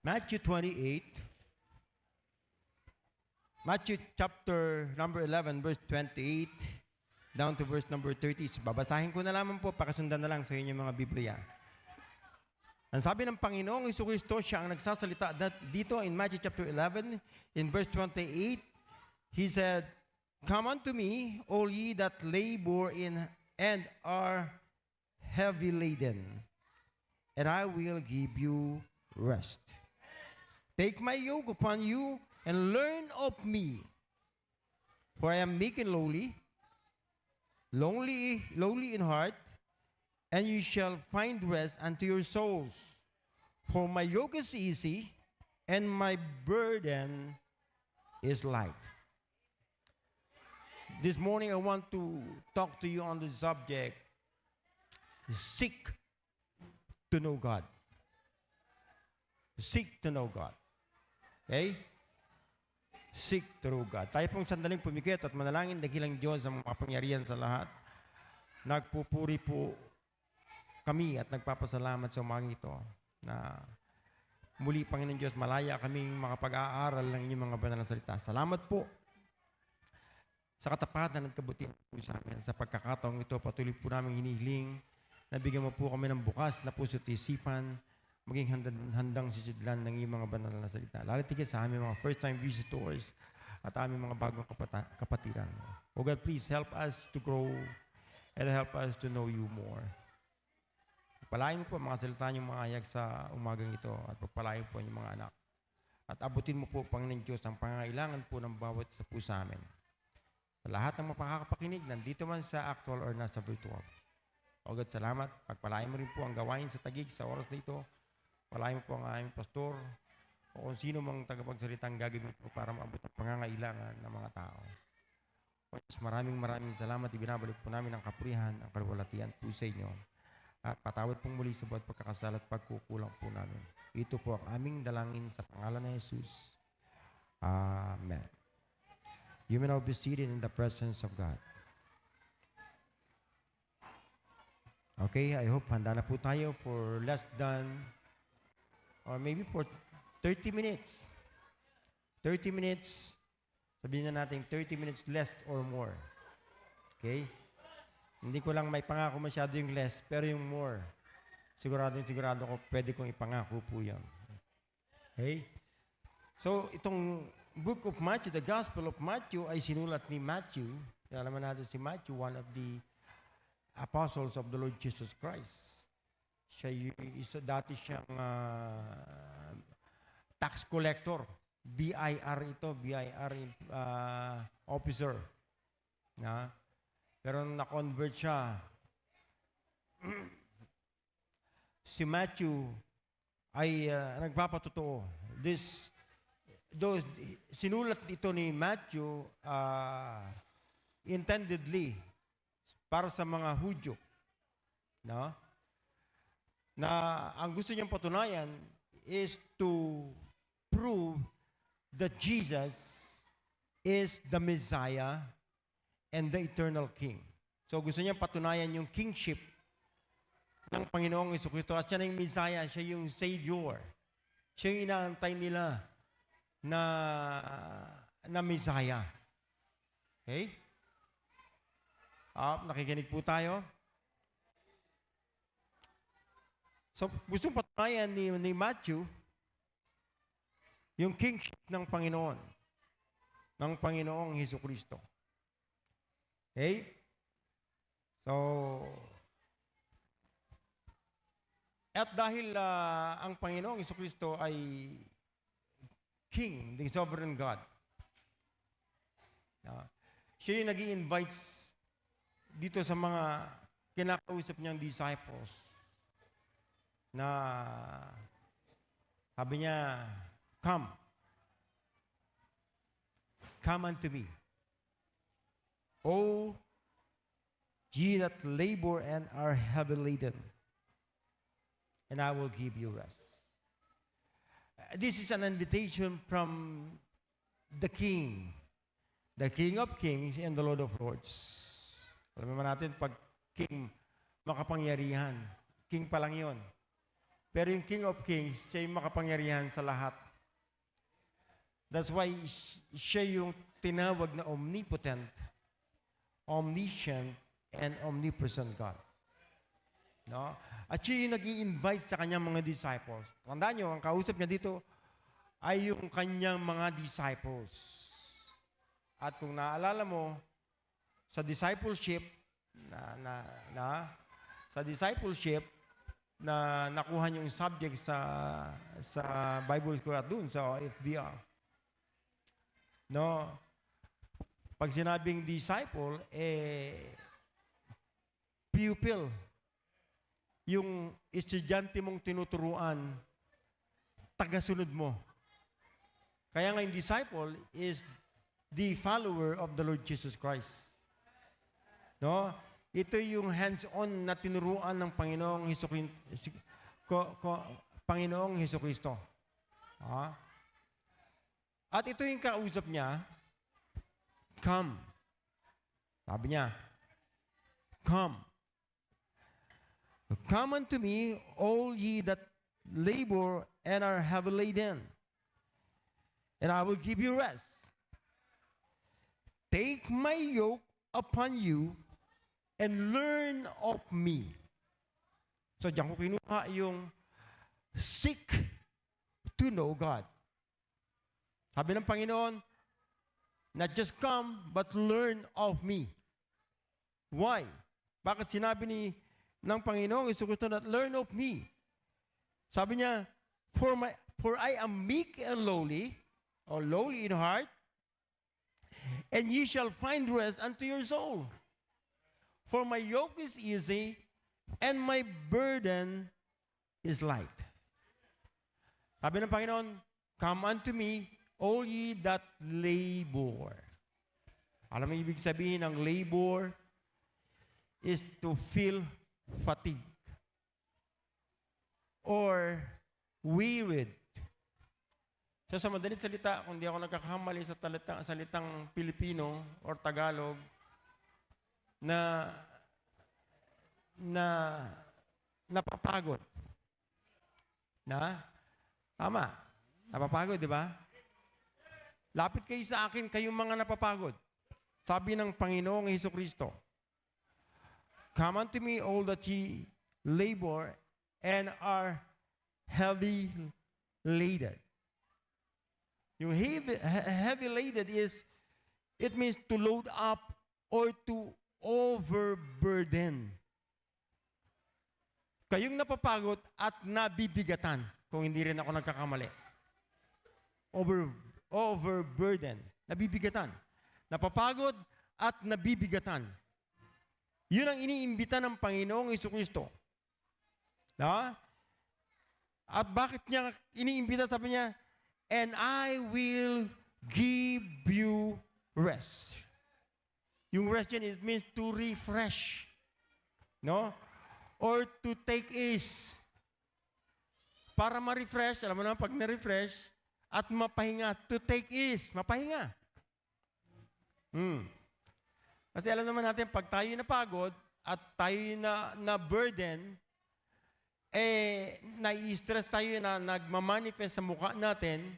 Matthew 28, Matthew chapter number 11, verse 28, down to verse number 30. So, babasahin ko na lamang po, pakasundan na lang sa inyong mga Biblia. Ang sabi ng Panginoong Jesucristo, siya ang nagsasalita dito in Matthew chapter 11, in verse 28, He said, "Come unto me, all ye that labor and are heavy laden, and I will give you rest. Take my yoke upon you, and learn of me, for I am meek and lowly in heart, and you shall find rest unto your souls. For my yoke is easy, and my burden is light." This morning I want to talk to you on the subject, seek to know God. Seek to know God. Okay? Seek to know God. Tayo pong sandaling pumikit at manalangin, dakilang Diyos ang makapangyarihan sa lahat. Nagpupuri po kami at nagpapasalamat sa umagang ito na muli, Panginoon Diyos, malaya kaming makapag-aaral ng inyong mga banal na salita. Salamat po sa katapatan at kabutihan po sa amin. Sa pagkakataong ito, patuloy po namin hinihiling na bigyan mo po kami ng bukas na puso at isipan, maging handang sisidlan ng iyong mga banal na salita. Lalo tigil sa aming mga first-time visitors at aming mga bagong kapatiran. O God, please help us to grow and help us to know you more. Pagpalain mo po mga salita niyong mga hayag sa umagang ito at pagpalain po niyong mga anak. At abutin mo po, Panginoon Diyos, ang pangangailangan po ng bawat isa po sa amin. Sa lahat ng mapakakapakinig, nandito man sa actual or nasa virtual. O God, salamat. Pagpalain mo rin po ang gawain sa tagig sa oras na ito. Palain mo po ang aming pastor o kung sino mang tagapagsalitang gagawin po para maabot ang pangangailangan ng mga tao. O Diyos, maraming salamat. Ibinabalik po namin ang kapurihan, ang kalwalatian po sa inyo. At patawad pong muli sa bawat pagkakasala at pagkukulang po namin. Ito po ang aming dalangin sa pangalan ni Jesus. Amen. You may now be seated in the presence of God. Okay, I hope handa na po tayo for less than or maybe for 30 minutes. 30 minutes, sabihin na natin 30 minutes less or more. Okay? Hindi ko lang may pangako masyado yung less, pero yung more, sigurado ko pwede kong ipangako po yan. Okay? So, itong book of Matthew, the Gospel of Matthew, ay sinulat ni Matthew. Alam natin si Matthew, one of the apostles of the Lord Jesus Christ. Dati siyang tax collector. BIR ito, BIR officer. Pero na-convert siya. Si Matthew ay nagpapatotoo. Sinulat ito ni Matthew intendedly para sa mga Hudyo. No? Na ang gusto niyang patunayan is to prove that Jesus is the Messiah and the eternal King. So gusto niyang patunayan yung kingship ng Panginoong Jesucristo at siya na yung Messiah, siya yung Savior. Siya yung inaantay nila na Messiah. Okay? Nakikinig po tayo. So, gustong patunayan ni Matthew yung kingship ng Panginoon, ng Panginoong Jesucristo. Okay? So, at dahil ang Panginoong Jesucristo ay King, the sovereign God, siya yung nag-i-invite dito sa mga kinakausap niyang disciples na sabi niya, come unto me, O ye that labor and are heavy laden, and I will give you rest. This is an invitation from the King of Kings and the Lord of Lords. Alam naman natin, pag King, makapangyarihan, King pa lang yun. Pero yung King of Kings, siya yung makapangyarihan sa lahat. That's why siya yung tinawag na omnipotent, omniscient, and omnipresent God. No? At siya yung nag-i-invite sa kanyang mga disciples. Tandaan nyo, ang kausap niya dito ay yung kanyang mga disciples. At kung naalala mo, sa discipleship, na nakuha yung subject sa Bible ko at dun sa FBR. No? Pag sinabing disciple, pupil. Yung estudyante mong tinuturuan, tagasunod mo. Kaya nga yung disciple is the follower of the Lord Jesus Christ. No? Ito yung hands-on na tinuruan ng Panginoong Hesukristo. At ito yung kausap niya, come. Sabi niya, come. Come unto me, all ye that labor and are heavy laden, and I will give you rest. Take my yoke upon you and learn of me. So diyan ko kinuha yung seek to know God. Sabi ng Panginoon, not just come, but learn of me. Why? Bakit sinabi ng Panginoong Jesucristo that learn of me? Sabi niya, for I am meek and lowly, or lowly in heart, and ye shall find rest unto your soul. For my yoke is easy, and my burden is light. Sabi ng Panginoon, come unto me, all ye that labor. Alam mo ibig sabihin ng labor is to feel fatigue or wearied. So sa madaling salita, kung di ako nagkakamali sa salitang Pilipino or Tagalog, na napapagod. Tama. Napapagod, di ba? Lapit kayo sa akin, kayong mga napapagod. Sabi ng Panginoong Hesukristo, come unto me, all that ye labor and are heavy laden. Yung heavy laden it means to load up or to overburden. Kayong napapagod at nabibigatan, kung hindi rin ako nagkakamali. Overburden. Nabibigatan. Napapagod at nabibigatan. Yun ang iniimbita ng Panginoong Jesucristo. At bakit niya iniimbita? Sabi niya, and I will give you rest. Yung rest yan, it means to refresh. No? Or to take ease. Para ma-refresh, alam mo naman, pag na-refresh, at mapahinga, to take ease, mapahinga. Kasi alam naman natin, pag tayo napagod, at tayo na burden, nai-stress tayo na nagmamanifest sa mukha natin,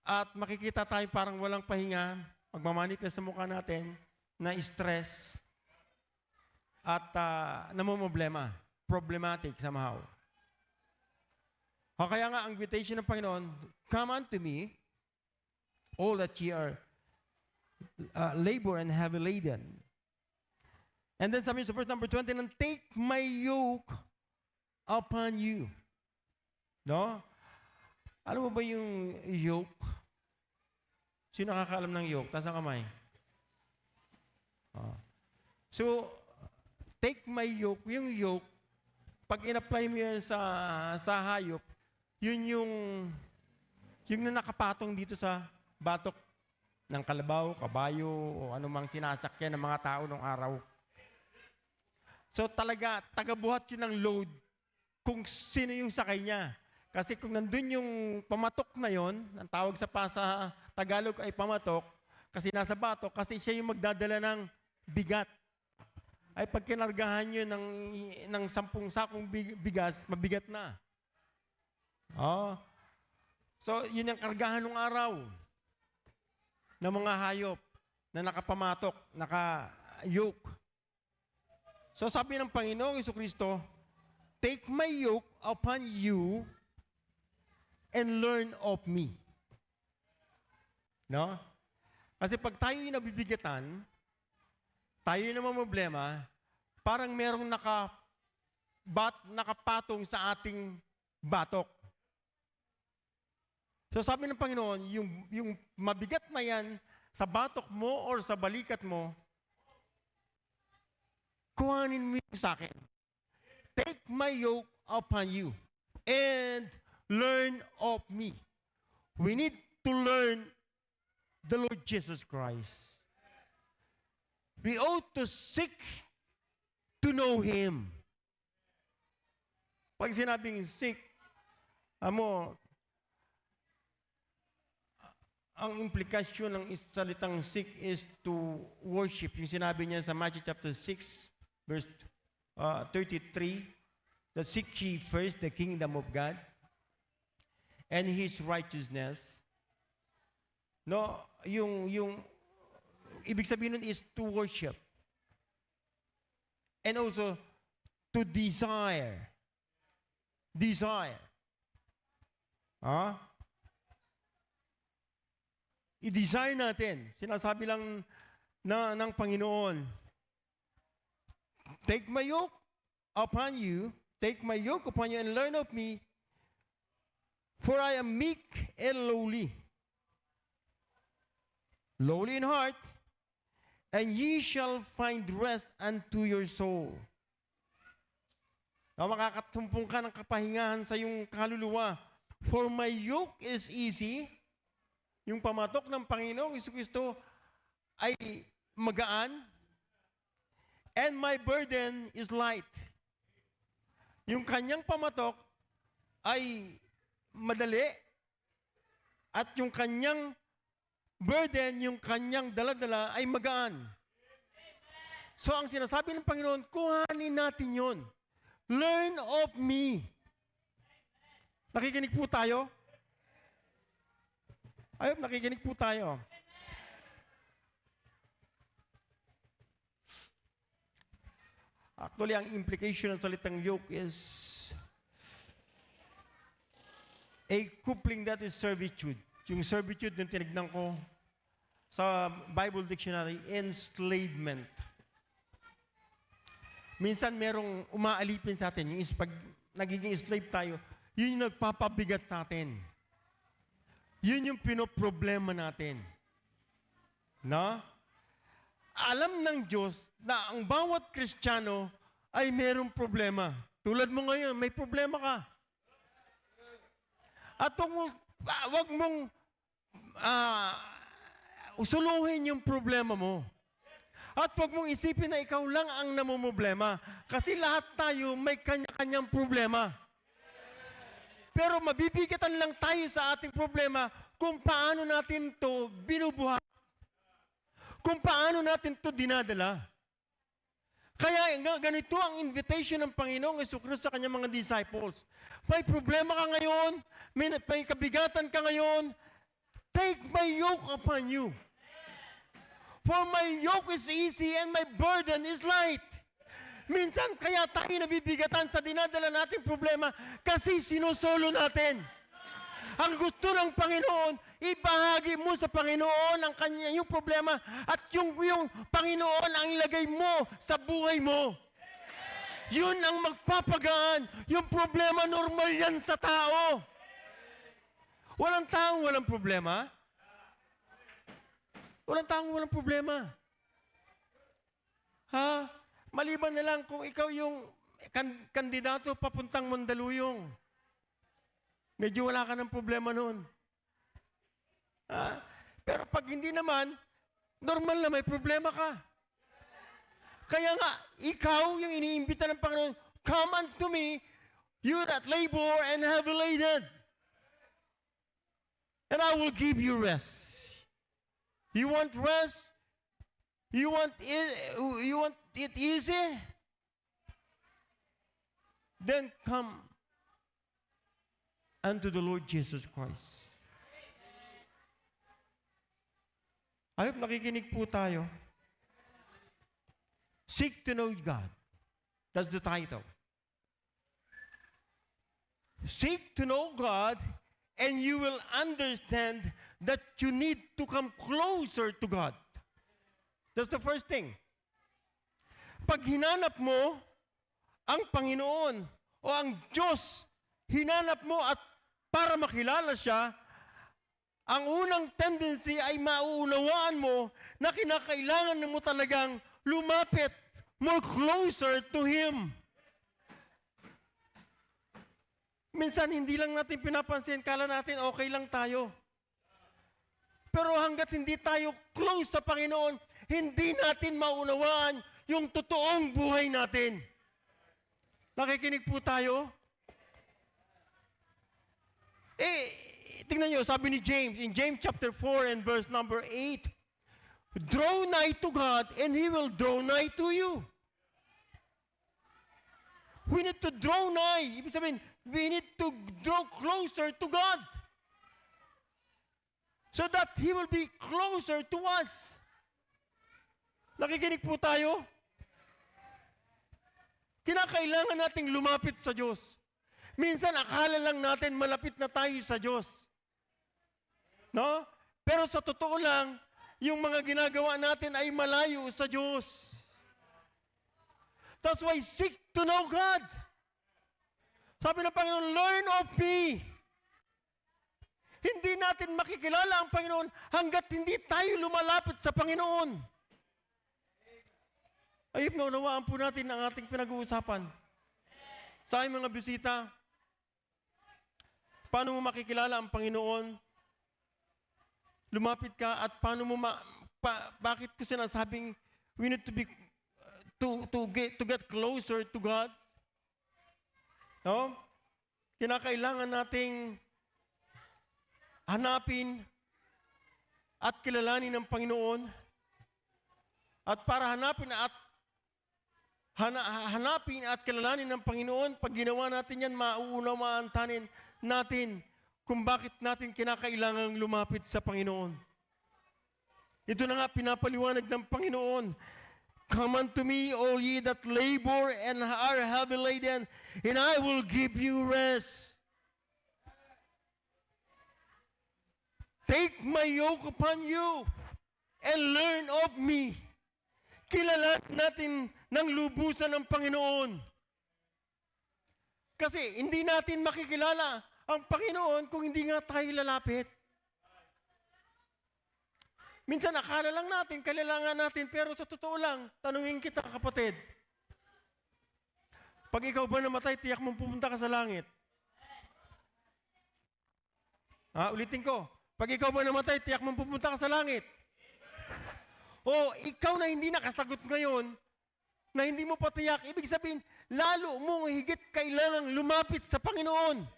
at makikita tayo parang walang pahinga, magmamanifest sa mukha natin, na stress, at namumblema, problematic somehow. Kaya nga, ang invitation ng Panginoon, come unto me, all that ye are labor and heavy laden. And then sabi sa verse number 20, and take my yoke upon you. No? Alam mo ba yung yoke? Sino nakakaalam ng yoke? Taas ang kamay. So, take my yoke. Yung yoke, pag in-apply mo yan sa hayop, yun yung nakapatong dito sa batok ng kalabaw, kabayo, o anumang sinasakyan ng mga tao nung araw. So talaga, tagabuhat yun ng load kung sino yung sakay niya. Kasi kung nandun yung pamatok na yon, ang tawag sa Tagalog ay pamatok, kasi nasa batok, kasi siya yung magdadala ng bigat. ay pag kinargahan nyo ng 10 sakong bigas, mabigat na. Oh. So, yun ang kargahan ng araw ng mga hayop na nakapamatok, naka-yoke. So, sabi ng Panginoong Jesucristo, take my yoke upon you and learn of me. No? Kasi pag tayo'y nabibigatan, tayo'y naman problema, parang merong nakapatong sa ating batok. So sabi ng Panginoon, yung mabigat na yan sa batok mo or sa balikat mo, kuhanin mo yung sa akin. Take my yoke upon you and learn of me. We need to learn the Lord Jesus Christ. We ought to seek to know Him. Pag sinabing seek, ang implikasyon ng salitang seek is to worship. Yung sinabi niya sa Matthew chapter 6, verse 33, that seek ye first the kingdom of God and His righteousness. No, yung ibig sabihin nun is to worship. And also, to desire. Desire. I-desire natin. Sinasabi lang ng Panginoon, take my yoke upon you and learn of me, for I am meek and lowly in heart, and ye shall find rest unto your soul. Makakatumpong ka ng kapahingahan sa iyong kaluluwa. For my yoke is easy. Yung pamatok ng Panginoong Jesucristo ay magaan, and my burden is light. Yung kanyang pamatok ay madali, at yung kanyang burden, yung kanyang daladala ay magaan. So ang sinasabi ng Panginoon, kuhanin natin yon. Learn of me. Nakikinig po tayo? Ayun, nakikinig po tayo. Actually, ang implication ng salitang yoke is a coupling that is servitude. Yung servitude yung tinignan ko sa Bible Dictionary, enslavement. Minsan merong umaalipin sa atin, yung pag nagiging slave tayo, yun yung nagpapabigat sa atin. Yun yung pinoproblema natin. No? Alam ng Diyos na ang bawat Kristiyano ay merong problema. Tulad mo ngayon, may problema ka. At wag mong usuluhin yung problema mo. At wag mong isipin na ikaw lang ang namumblema. Kasi lahat tayo may kanya-kanyang problema. Pero mabibigatan lang tayo sa ating problema kung paano natin to binubuhat. Kung paano natin to dinadala. Kaya ganito ang invitation ng Panginoong Jesucristo sa kanyang mga disciples. May problema ka ngayon, may kabigatan ka ngayon, take my yoke upon you. For my yoke is easy and my burden is light. Minsan kaya tayo nabibigatan sa dinadala nating problema kasi sinusolo natin. Ang gusto ng Panginoon, ibahagi mo sa Panginoon ang yung problema at yung Panginoon ang ilagay mo sa buhay mo. Yun ang magpapagaan. Yung problema, normal yan sa tao. Walang taong walang problema. Walang taong walang problema. Ha? Maliban na lang kung ikaw yung kandidato papuntang Mandaluyong. Medyo wala ka ng problema noon. Pero pag hindi naman, normal na may problema ka. Kaya nga, ikaw yung iniimbita ng Panginoon, come unto me, you that labor and heavy laden, and I will give you rest. You want rest? You want it easy? Then come unto the Lord Jesus Christ. I hope nakikinig po tayo. Seek to know God. That's the title. Seek to know God, and you will understand that you need to come closer to God. That's the first thing. Pag hinanap mo ang Panginoon o ang Diyos, hinanap mo at para makilala siya, ang unang tendency ay mauunawaan mo na kinakailangan mo talagang lumapit more closer to Him. Minsan, hindi lang natin pinapansin, kala natin okay lang tayo. Pero hanggat hindi tayo close sa Panginoon, hindi natin maunawaan yung totoong buhay natin. Nakikinig po tayo? Tingnan nyo, sabi ni James, in James chapter 4 and verse number 8, draw nigh to God and He will draw nigh to you. We need to draw nigh. Ibig sabihin, we need to draw closer to God so that He will be closer to us. Nakikinig po tayo? Kinakailangan nating lumapit sa Diyos. Minsan, akala lang natin malapit na tayo sa Diyos. No? Pero sa totoo lang, yung mga ginagawa natin ay malayo sa Diyos. That's why seek to know God. Sabi ng Panginoon, learn of me. Hindi natin makikilala ang Panginoon hanggat hindi tayo lumalapit sa Panginoon. Ay, naunawaan po natin ang ating pinag-uusapan. Sa aking mga bisita, paano mo makikilala ang Panginoon? Lumapit ka at paano mo bakit ko sinasabing we need to be to get closer to God? No? Kinakailangan nating hanapin at kilalanin ng Panginoon. At para hanapin at kilalanin ng Panginoon, pag ginawa natin yan, mauunawaan natin kung bakit natin kinakailangang lumapit sa Panginoon. Ito na nga pinapaliwanag ng Panginoon. Come unto me, all ye that labor and are heavy laden, and I will give you rest. Take my yoke upon you and learn of me. Kilalanin natin ng lubusan ng Panginoon. Kasi hindi natin makikilala ang Panginoon kung hindi nga tayo lalapit. Minsan akala lang natin, kailangan natin, pero sa totoo lang, tanungin kita kapatid, pag ikaw ba namatay, tiyak mong pupunta ka sa langit? Ulitin ko, pag ikaw ba namatay, tiyak mong pupunta ka sa langit? O ikaw na hindi nakasagot ngayon, na hindi mo patiyak, ibig sabihin, lalo mong higit kailangang lumapit sa Panginoon.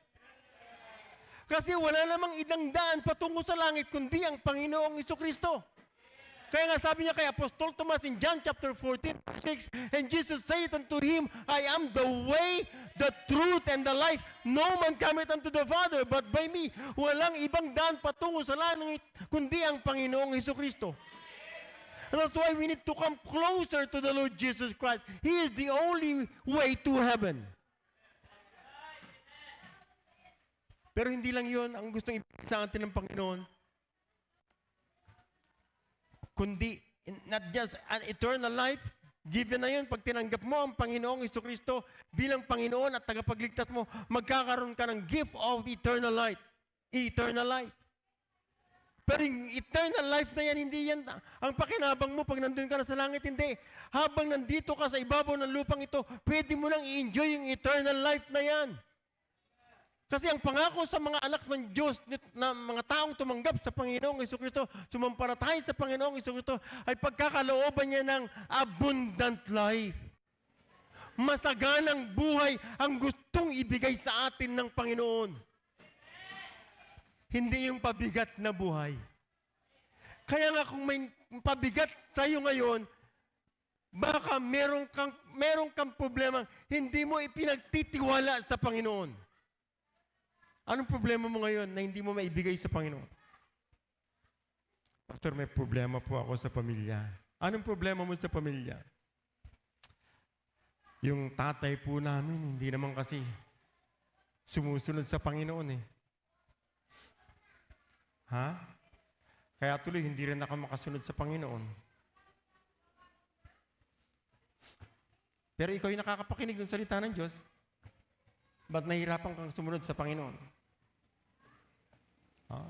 Kasi wala namang idang daan patungo sa langit kundi ang Panginoong Jesucristo. Kaya nga sabi niya kay Apostol Tomas in John chapter 14, 6, and Jesus said unto him, I am the way, the truth, and the life. No man cometh unto the Father but by me. Walang ibang daan patungo sa langit kundi ang Panginoong Jesucristo. And that's why we need to come closer to the Lord Jesus Christ. He is the only way to heaven. Pero hindi lang yun ang gustong ibigay sa atin ng Panginoon. Kundi, not just an eternal life, given na yun, pag tinanggap mo ang Panginoong Jesucristo bilang Panginoon at tagapagligtas mo, magkakaroon ka ng gift of eternal life. Eternal life. Pero yung eternal life na yan, hindi yan ang pakinabang mo pag nandun ka na sa langit, hindi. Habang nandito ka sa ibabaw ng lupang ito, pwede mo nang i-enjoy yung eternal life na yan. Kasi ang pangako sa mga anak ng Diyos na mga taong tumanggap sa Panginoong Jesucristo, sumampalataya sa Panginoong Jesucristo, ay pagkakalooban niya ng abundant life. Masaganang buhay ang gustong ibigay sa atin ng Panginoon. Hindi yung pabigat na buhay. Kaya nga kung may pabigat sa iyo ngayon, baka meron kang problema, hindi mo ipinagtitiwala sa Panginoon. Anong problema mo ngayon na hindi mo maibigay sa Panginoon? Pastor, may problema po ako sa pamilya. Anong problema mo sa pamilya? Yung tatay po namin, hindi naman kasi sumusunod sa Panginoon eh. Ha? Kaya tuloy, hindi rin ako makasunod sa Panginoon. Pero ikaw yung nakakapakinig ng salita ng Diyos, ba't nahihirapan kang sumunod sa Panginoon? Ha?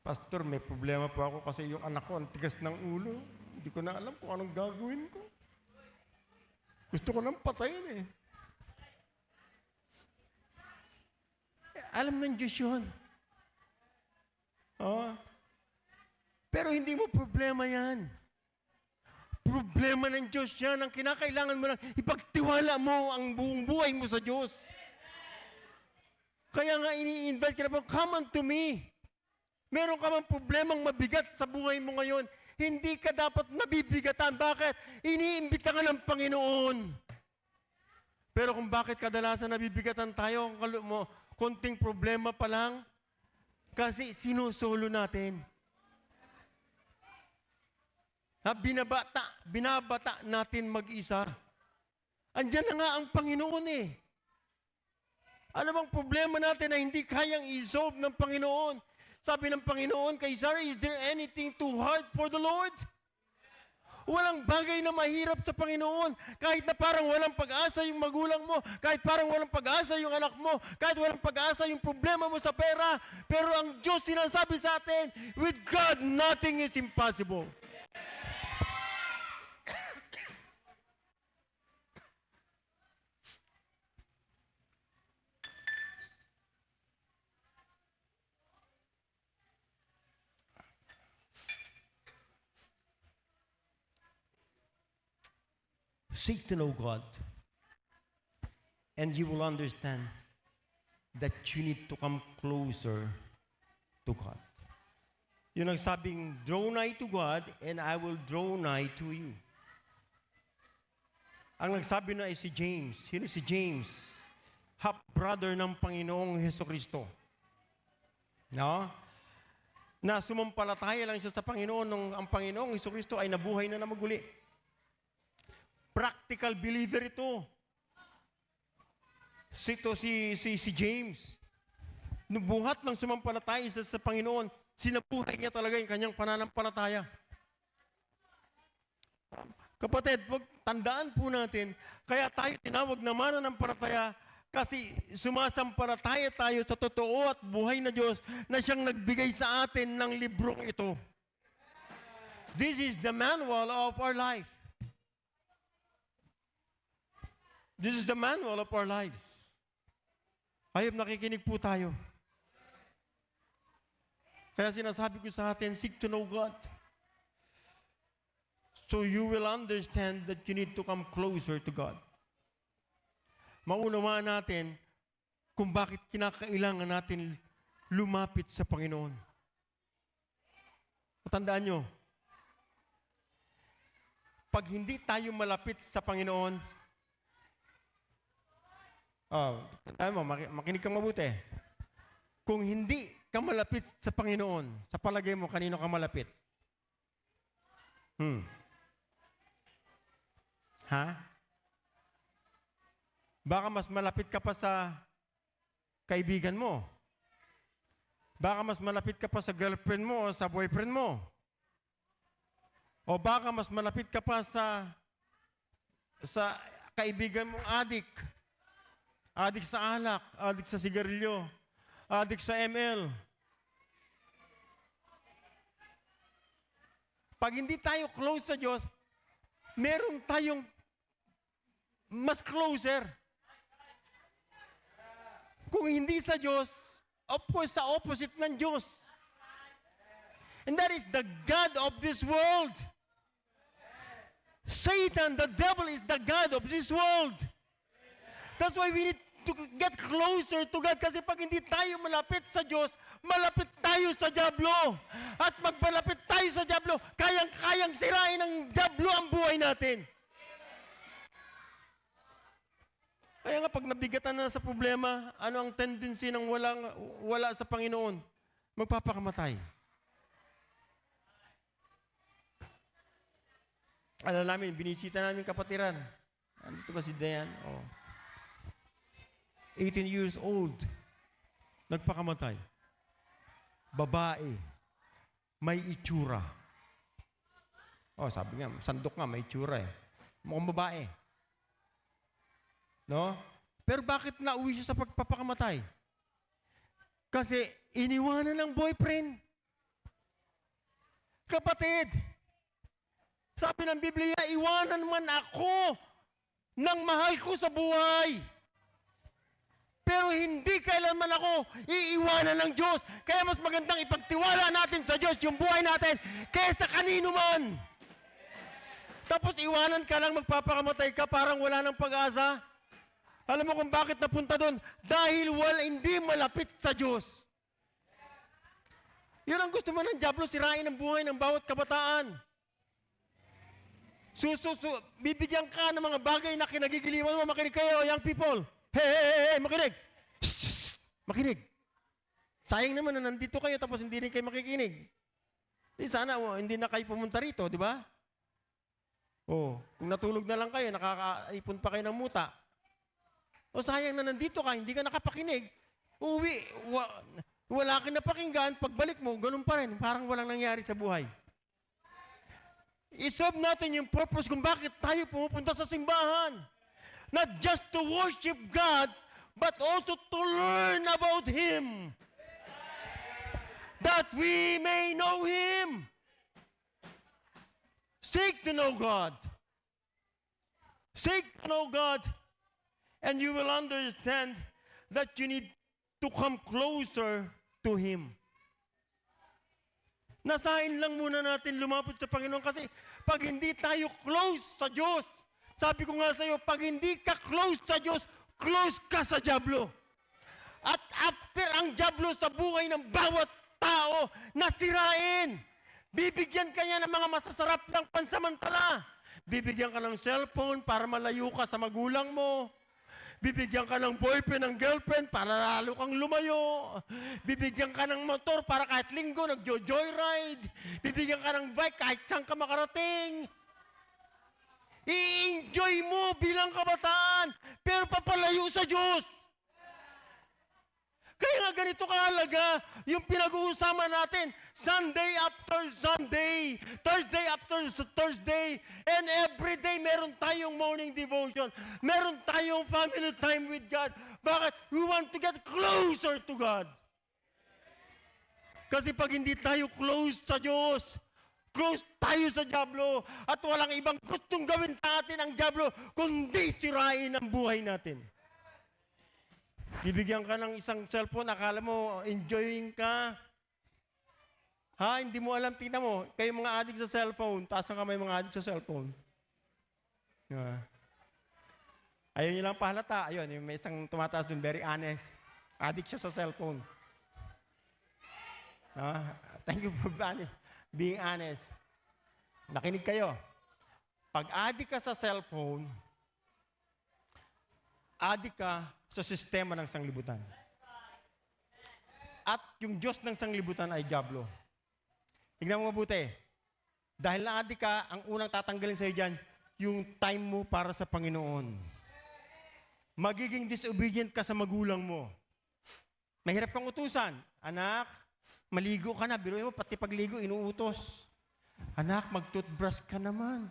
Pastor, may problema po ako kasi yung anak ko ang tigas ng ulo. Hindi ko na alam kung anong gagawin ko. Gusto ko nang patayin eh. Alam ng Diyos yun. Pero hindi mo problema yan. Problema ng Diyos yan. Ang kinakailangan mo lang, ipagtiwala mo ang buong buhay mo sa Diyos. Kaya nga ini-invite ka na po, come unto me. Meron ka mang problemang mabigat sa buhay mo ngayon, hindi ka dapat nabibigatan. Bakit? Iniimbita ka ng Panginoon. Pero kung bakit kadalasan nabibigatan tayo, konting problema pa lang, kasi sinusolo natin. Binabata natin mag-isa. Andiyan na nga ang Panginoon eh. Ano bang problema natin na hindi kayang i-solve ng Panginoon? Sabi ng Panginoon kay Sarah, is there anything too hard for the Lord? Walang bagay na mahirap sa Panginoon. Kahit na parang walang pag-asa yung magulang mo, kahit parang walang pag-asa yung anak mo, kahit walang pag-asa yung problema mo sa pera, pero ang Diyos sinasabi sa atin, with God, nothing is impossible. Seek to know God, and you will understand that you need to come closer to God. Yun ang sabing, draw nigh to God, and I will draw nigh to you. Ang nagsabi na ay si James. Sino si James? Half-brother ng Panginoong Hesukristo. No? Na sumampalataya lang siya sa Panginoon nung ang Panginoong Hesukristo ay nabuhay na maguli. Practical believer ito. Si James. Nubuhat ng sumampalataya sa Panginoon, sinabuhay niya talaga yung kanyang pananampalataya. Kapatid, tandaan po natin, kaya tayo tinawag na mananampalataya kasi sumasampalataya tayo sa totoo at buhay na Diyos na siyang nagbigay sa atin ng librong ito. This is the manual of our life. This is the manual of our lives. Ayop, nakikinig po tayo. Kaya sinasabi ko sa atin, seek to know God. So you will understand that you need to come closer to God. Maunawaan natin kung bakit kinakailangan natin lumapit sa Panginoon. Tandaan nyo, pag hindi tayo malapit sa Panginoon, makinig kang mabuti. Kung hindi ka malapit sa Panginoon, sa palagay mo, kanino ka malapit? Ha? Baka mas malapit ka pa sa kaibigan mo. Baka mas malapit ka pa sa girlfriend mo o sa boyfriend mo. O baka mas malapit ka pa sa kaibigan mong adik. Adik sa alak, adik sa sigarilyo, adik sa ML. Pag hindi tayo close sa Diyos, meron tayong mas closer. Kung hindi sa Diyos, of course, sa opposite ng Diyos. And that is the God of this world. Satan, the devil, is the God of this world. That's why we need to get closer to God. Kasi pag hindi tayo malapit sa Diyos, malapit tayo sa dyablo. At magmalapit tayo sa dyablo, kayang-kayang sirain ng dyablo ang buhay natin. Kaya nga pag nabigatan na sa problema, ano ang tendency ng wala sa Panginoon? Magpapakamatay. Alam namin, binisita namin kapatiran. Andito ba si Dayan? Oh. 18 years old. Nagpakamatay. Babae. May itsura. Oh, sabi nga, sandok nga, may itsura eh. Mukhang babae. No? Pero bakit nauwi siya sa pagpapakamatay? Kasi iniwanan ng boyfriend. Kapatid, sabi ng Biblia, iwanan man ako ng mahal ko sa buhay. Pero hindi kailanman ako iiwanan ng Diyos. Kaya mas magandang ipagtiwala natin sa Diyos yung buhay natin kaysa kanino man. Tapos iwanan ka lang, magpapakamatay ka, parang wala ng pag-asa. Alam mo kung bakit napunta doon? Dahil hindi malapit sa Diyos. Yun ang gusto mo ng dyablo, sirain ang buhay ng bawat kabataan. Bibigyan ka ng mga bagay na kinagigiliwan mo. Makinig kayo, young people. Hey, makinig. Shh, makinig. Sayang naman na nandito kayo tapos hindi rin kayo makikinig. Sana hindi na kayo pumunta rito, di ba? Kung natulog na lang kayo, nakakaipon pa kayo ng muta. Sayang na nandito ka, hindi ka nakapakinig. Uwi, wala ka napakinggan, pagbalik mo, ganun pa rin. Parang walang nangyari sa buhay. I-solve natin yung purpose kung bakit tayo pumupunta sa simbahan. Not just to worship God, but also to learn about Him. That we may know Him. Seek to know God. Seek to know God, and you will understand that you need to come closer to Him. Nasain lang muna natin lumapit sa Panginoon kasi pag hindi tayo close sa Diyos, sabi ko nga sa iyo, pag hindi ka close sa Diyos, close ka sa dyablo. At after ang dyablo sa buhay ng bawat tao, nasirain. Bibigyan ka niya ng mga masasarap ng pansamantala. Bibigyan ka ng cellphone para malayo ka sa magulang mo. Bibigyan ka ng boyfriend, ng girlfriend para lalo kang lumayo. Bibigyan ka ng motor para kahit linggo nagjo-joyride. Bibigyan ka ng bike kahit saan ka makarating. I-enjoy mo bilang kabataan, pero papalayo sa Diyos. Kaya nga ganito kahalaga yung pinag-uusapan natin, Sunday after Sunday, Thursday after Thursday, and every day meron tayong morning devotion. Meron tayong family time with God. Bakit? We want to get closer to God. Kasi pag hindi tayo close sa Diyos, close tayo sa dyablo, at walang ibang gustong gawin sa atin ang dyablo, kundi sirain ang buhay natin. Bibigyan ka ng isang cellphone, akala mo enjoying ka. Hindi mo alam, tingnan mo, kayo mga addict sa cellphone, taas ang kamay mga addict sa cellphone. Ayaw nyo lang pahalata. Ayun, yung may isang tumataas dun, very honest. Addict siya sa cellphone. Thank you for being honest. Nakinig kayo. Pag addict ka sa cellphone, addict ka sa sistema ng sanglibutan. At yung Diyos ng sanglibutan ay dyablo. Tingnan mo mabuti. Dahil na-addict ka, ang unang tatanggalin sa'yo dyan, yung time mo para sa Panginoon. Magiging disobedient ka sa magulang mo. Mahirap kang utusan. Anak, maligo ka na. Biruin mo, pati pagligo, inuutos. Anak, mag-toothbrush ka naman.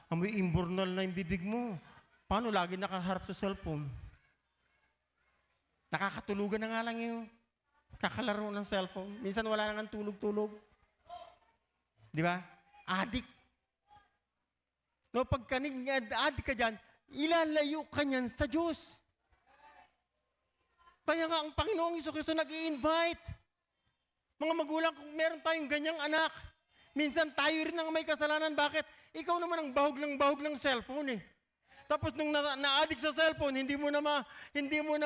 Amoy imbornal na yung bibig mo. Paano lagi nakaharap sa cellphone? Nakakatulugan na nga lang yung kakalaro ng cellphone. Minsan wala nang tulog-tulog. Di ba? Addict. No, pag addict ka dyan, ilalayo ka niyan sa Diyos. Kaya nga ang Panginoong Jesucristo nag-i-invite. Mga magulang, kung meron tayong ganyang anak, minsan tayo rin ang may kasalanan. Bakit? Ikaw naman ang bahog ng cellphone eh. Tapos nung na-addict sa cellphone, hindi mo na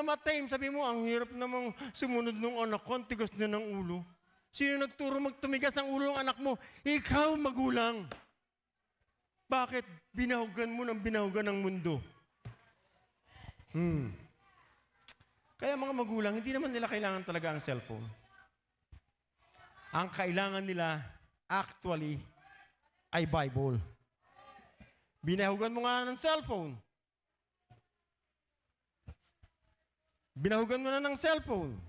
ma-tame. Sabi mo, ang hirap namang sumunod ng anak ko, ang tigas na ng ulo. Sino nagturo magtumigas ang ulo ng anak mo? Ikaw, magulang. Bakit binahugan mo ng binahugan ng mundo? Kaya mga magulang, hindi naman nila kailangan talaga ang cellphone. Ang kailangan nila, actually, ay Bible. Binahugan mo nga ng cellphone. Binahugan mo na ng cellphone.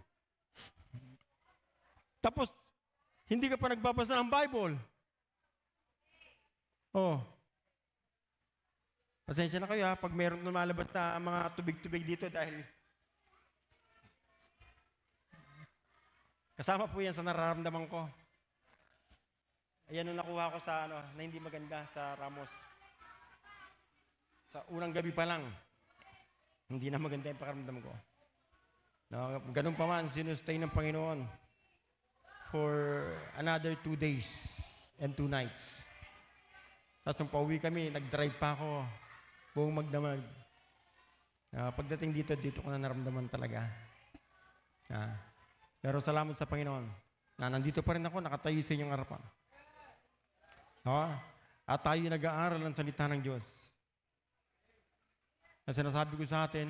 Tapos, hindi ka pa nagbabasa ng Bible. Oh. Pasensya na kayo ha, pag meron lumalabas na mga tubig-tubig dito dahil kasama po yan sa nararamdaman ko. Ayan yung nakuha ko sa na hindi maganda sa Ramos. Sa unang gabi pa lang, hindi na maganda yung pakaramdam ko. Ganun pa man, sinustay ng Panginoon for another 2 days and 2 nights. Tapos nung pauwi kami, nag-drive pa ako, buong magdamag. Pagdating dito ko na naramdaman talaga. Pero salamat sa Panginoon na nandito pa rin ako, nakatayo sa inyong harapan. At tayo nag-aaral ng salita ng Diyos. Na sinasabi ko sa atin,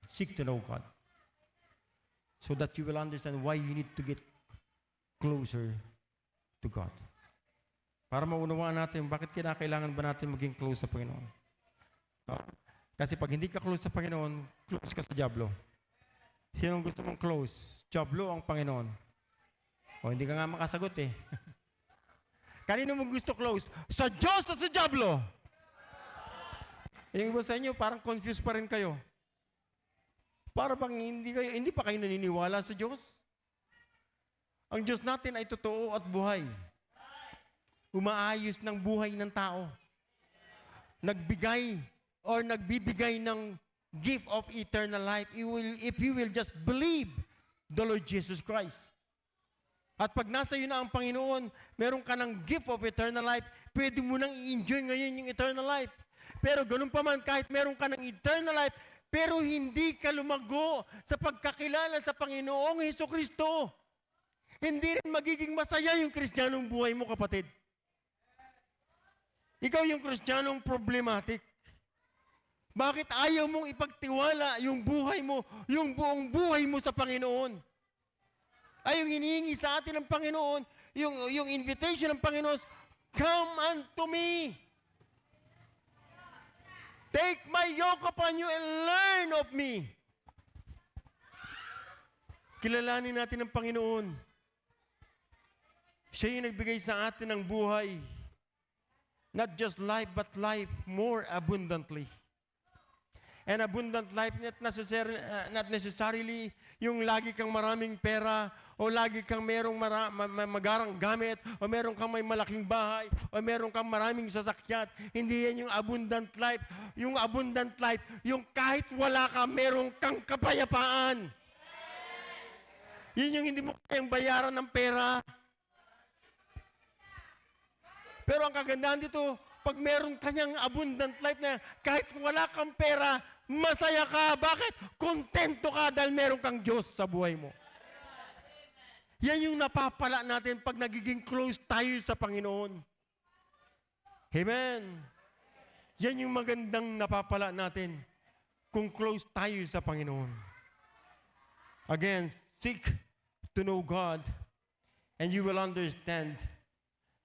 seek to know God. So that you will understand why you need to get closer to God. Para maunawaan natin, bakit kailangan ba natin maging close sa Panginoon? Kasi pag hindi ka close sa Panginoon, close ka sa diablo. Sinong gusto mong close? Diablo ang Panginoon. O hindi ka nga makasagot eh. Kanino mo gusto close? Sa Diyos at sa diablo? Yung iba sa inyo, parang confused pa rin kayo. Para bang hindi pa kayo naniniwala sa Diyos? Ang Diyos natin ay totoo at buhay. Umaayos ng buhay ng tao. Nagbigay or nagbibigay ng gift of eternal life if you will just believe the Lord Jesus Christ. At pag nasa iyo na ang Panginoon, meron ka ng gift of eternal life, pwede mo nang i-enjoy ngayon yung eternal life. Pero ganun pa man, kahit meron ka ng eternal life, pero hindi ka lumago sa pagkakilala sa Panginoong Hesukristo, hindi rin magiging masaya yung Kristiyanong buhay mo, kapatid. Ikaw yung Kristiyanong problematic. Bakit ayaw mong ipagtiwala yung buhay mo, yung buong buhay mo sa Panginoon? Ay yung hinihingi sa atin ng Panginoon, yung invitation ng Panginoon, come unto me. Take my yoke upon you and learn of me. Kilalanin natin ang Panginoon. Siya yung nagbigay sa atin ng buhay. Not just life, but life more abundantly. And abundant life, not necessarily yung lagi kang maraming pera, o lagi kang merong magarang gamit, o meron kang may malaking bahay, o meron kang maraming sasakyan. Hindi yan yung abundant life. Yung abundant life, yung kahit wala ka, meron kang kapayapaan. Yun yung hindi mo kayang bayaran ng pera. Pero ang kagandahan dito, pag meron kanyang abundant life na kahit wala kang pera, masaya ka. Bakit? Kontento ka dahil meron kang Diyos sa buhay mo. Yan yung napapala natin pag nagiging close tayo sa Panginoon. Amen. Yan yung magandang napapala natin kung close tayo sa Panginoon. Again, seek to know God and you will understand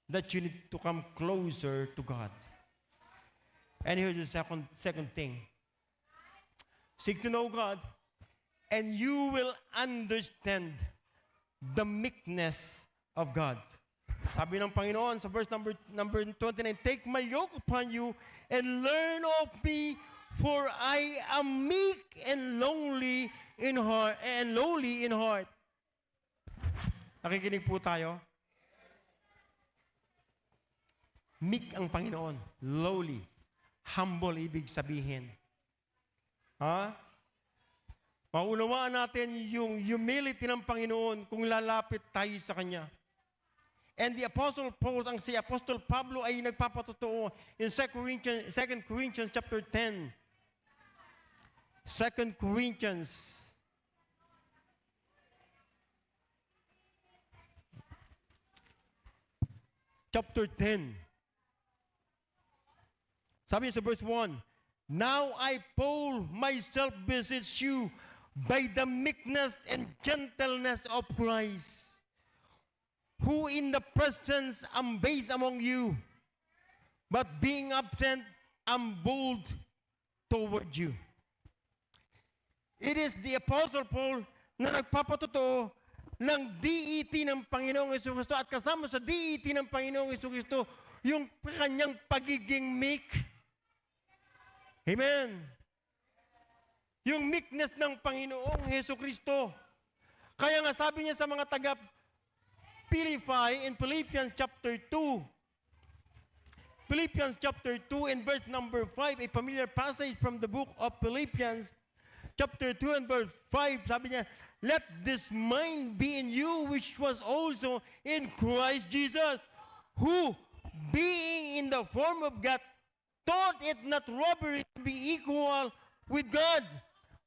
that you need to come closer to God. And here's the second thing. Seek to know God, and you will understand the meekness of God. Sabi ng Panginoon sa verse number 29, take my yoke upon you and learn of me, for I am meek and lowly in heart. Nakikinig po tayo? Meek ang Panginoon. Lowly. Humble ibig sabihin. Maunawaan natin yung humility ng Panginoon kung lalapit tayo sa Kanya. And the Apostle Paul, ang si Apostle Pablo ay nagpapatotoo in 2 Corinthians chapter 10. 2 Corinthians chapter 10. Sabi niya sa verse 1, Now I, Paul, myself beseech you by the meekness and gentleness of Christ, who in the presence am base among you, but being absent am bold toward you. It is the Apostle Paul na nagpapatotoo ng deity ng Panginoong Jesucristo at kasama sa deity ng Panginoong Jesucristo yung kanyang pagiging meek. Amen. Yung meekness ng Panginoong Jesucristo. Kaya nga sabi niya sa mga taga Philippi in Philippians chapter 2. Philippians chapter 2 and verse number 5, a familiar passage from the book of Philippians chapter 2 and verse 5, sabi niya, Let this mind be in you which was also in Christ Jesus, who, being in the form of God, thought it not robbery to be equal with God,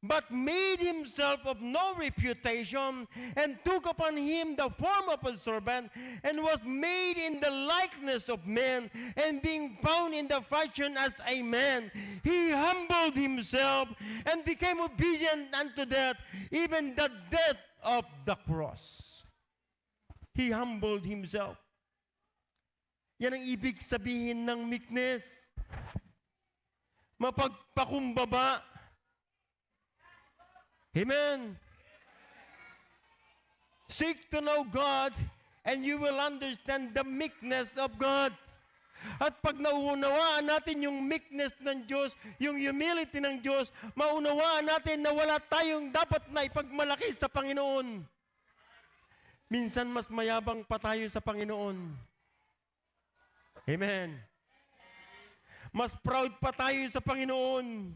but made himself of no reputation, and took upon him the form of a servant, and was made in the likeness of men, and being found in the fashion as a man, he humbled himself, and became obedient unto death, even the death of the cross. He humbled himself. Yan ang ibig sabihin ng meekness. Mapagpakumbaba. Amen. Seek to know God and you will understand the meekness of God. At pag nauunawaan natin yung meekness ng Diyos, yung humility ng Diyos, maunawaan natin na wala tayong dapat na ipagmalaki sa Panginoon. Minsan mas mayabang pa tayo sa Panginoon. Amen. Mas proud pa tayo sa Panginoon.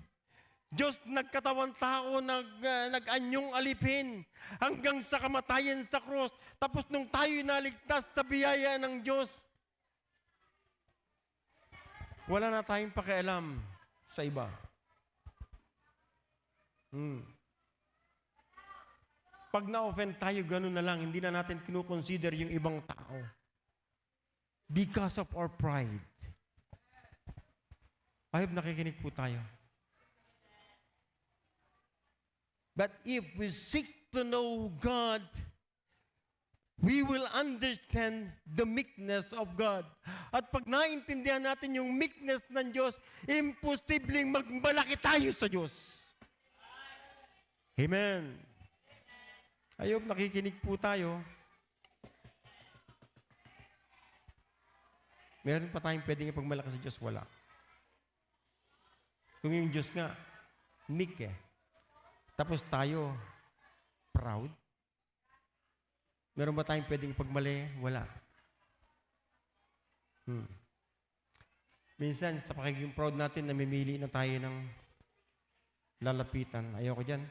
Diyos nagkatawang tao, nag-anyong alipin hanggang sa kamatayan sa krus. Tapos nung tayo naligtas sa biyaya ng Diyos, wala na tayong pakialam sa iba. Pag na-offend tayo, gano'n na lang, hindi na natin kinukonsider yung ibang tao. Because of our pride. I hope nakikinig po tayo. But if we seek to know God, we will understand the meekness of God. At pag naintindihan natin yung meekness ng Diyos, imposibleng magmalaki tayo sa Diyos. Amen. I hope nakikinig po tayo. Meron pa tayong pwedeng ipagmalaki sa Diyos? Wala. Kung yung Diyos nga, meek eh. Tapos tayo, proud. Meron ba tayong pwedeng ipagmali? Wala. Minsan, sa pakiging proud natin, namimili na tayo ng lalapitan. Ayoko dyan.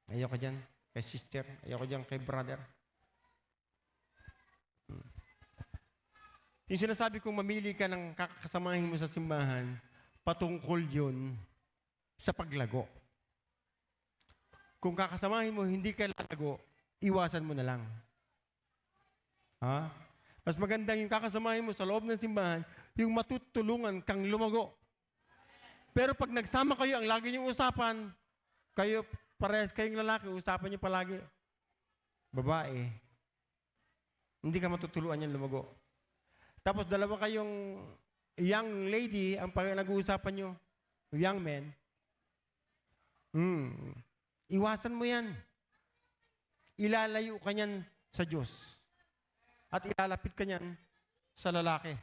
Ayoko dyan kay sister. Ayoko dyan kay brother. Yung sinasabi kong mamili ka ng kakasamahin mo sa simbahan, patungkol yun sa paglago. Kung kakasamahin mo, hindi ka lalago, iwasan mo na lang. Ha? Mas magandang yung kakasamahin mo sa loob ng simbahan, yung matutulungan kang lumago. Pero pag nagsama kayo, ang lagi niyong usapan, kayo, parehas kayong lalaki, usapan niyo palagi. Babae, hindi ka matutuluan yan lumago. Tapos dalawa kayong young lady, ang nag-uusapan nyo, young men, iwasan mo yan. Ilalayo ka niyan sa Diyos. At ilalapit ka niyan sa lalaki.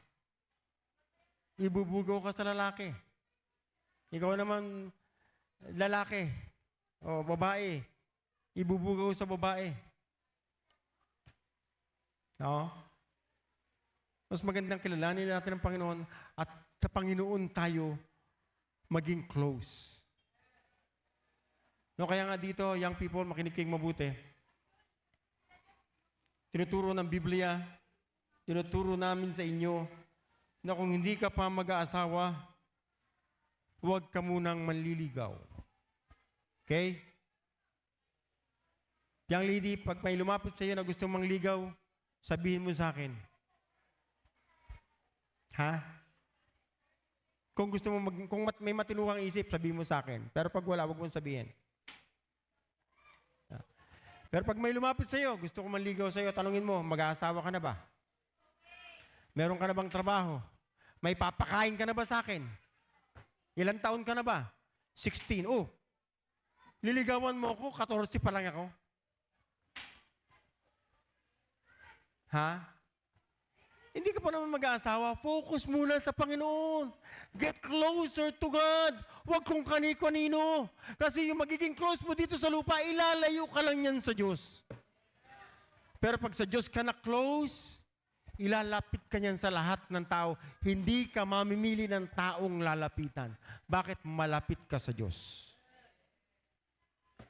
Ibubugaw ka sa lalaki. Ikaw naman, lalaki, o babae, ibubugaw sa babae. No? Mas magandang kilalanin natin ang Panginoon at sa Panginoon tayo maging close. No, kaya nga dito, young people, makinig kayong mabuti. Tinuturo ng Biblia tinuturo namin sa inyo na kung hindi ka pa mag-aasawa, huwag ka munang manliligaw. Okay? Young lady, pag may lumapit sa iyo na gusto mangligaw, sabihin mo sa akin. Ha? Kung gusto mo, kung may matinuhang isip, sabihin mo sa akin. Pero pag wala, huwag mong sabihin. Pero pag may lumapit sa iyo, gusto ko manligaw sa iyo, tanungin mo, mag-aasawa ka na ba? Meron ka na bang trabaho? May papakain ka na ba sa akin? Ilang taon ka na ba? 16. Oh, liligawan mo ako, 14 pa lang ako. Ha? Hindi ka pa naman mag-aasawa. Focus muna sa Panginoon. Get closer to God. Huwag kung kani-kanino. Kasi yung magiging close mo dito sa lupa, ilalayo ka lang yan sa Diyos. Pero pag sa Diyos ka na close, ilalapit ka niyan sa lahat ng tao. Hindi ka mamimili ng taong lalapitan. Bakit? Malapit ka sa Diyos.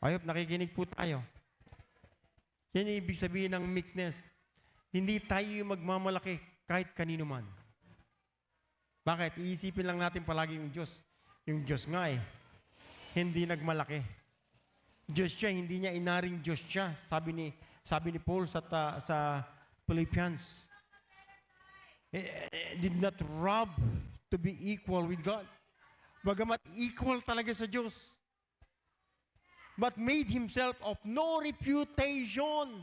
I hope nakikinig po tayo. Yan yung ibig sabihin ng meekness. Hindi tayo yung magmamalaki kahit kanino man. Bakit? Iisipin lang natin palagi yung Diyos. Yung Diyos nga hindi nagmalaki. Diyos siya, hindi niya inaring Diyos siya. Sabi ni Paul sa Philippians. Did not rob to be equal with God. Bagamat equal talaga sa Diyos. But made himself of no reputation.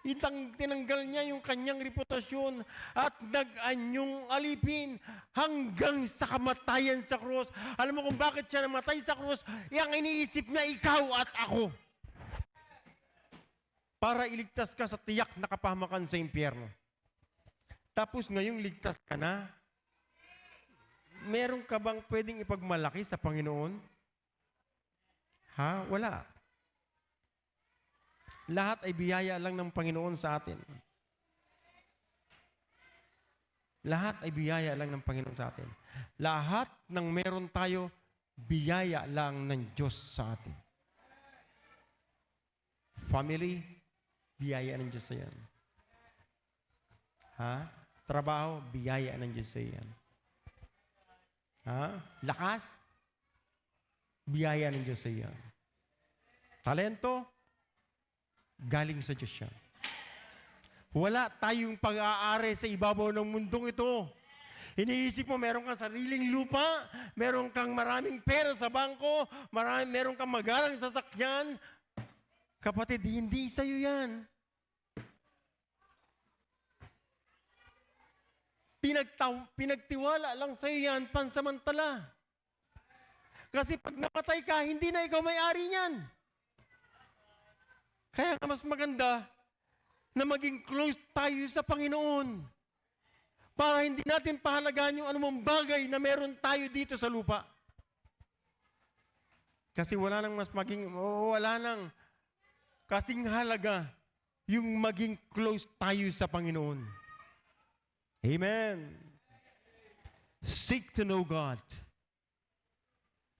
Tinanggal niya yung kanyang reputasyon at nag-anyong alipin hanggang sa kamatayan sa krus. Alam mo kung bakit siya namatay sa krus? Yang iniisip niya, ikaw at ako. Para iligtas ka sa tiyak na kapahamakan sa impyerno. Tapos ngayong ligtas ka na, meron ka bang pwedeng ipagmalaki sa Panginoon? Ha? Wala. Lahat ay biyaya lang ng Panginoon sa atin. Lahat ay biyaya lang ng Panginoon sa atin. Lahat ng meron tayo, biyaya lang ng Diyos sa atin. Family, biyaya ng Diyos sa yan. Ha? Trabaho, biyaya ng Diyos sa yan. Ha? Lakas, biyaya ng Diyos sa yan. Talento, galing sa Diyos siya. Wala tayong pag-aari sa ibabaw ng mundong ito. Iniisip mo, meron kang sariling lupa, meron kang maraming pera sa bangko, meron kang magarang sasakyan. Kapatid, hindi sa'yo yan. Pinagtiwala lang sa'yo yan, pansamantala. Kasi pag namatay ka, hindi na ikaw may-ari niyan. Kaya mas maganda na maging close tayo sa Panginoon para hindi natin pahalagaan yung anumang bagay na meron tayo dito sa lupa. Kasi wala nang kasing halaga yung maging close tayo sa Panginoon. Amen. Seek to know God.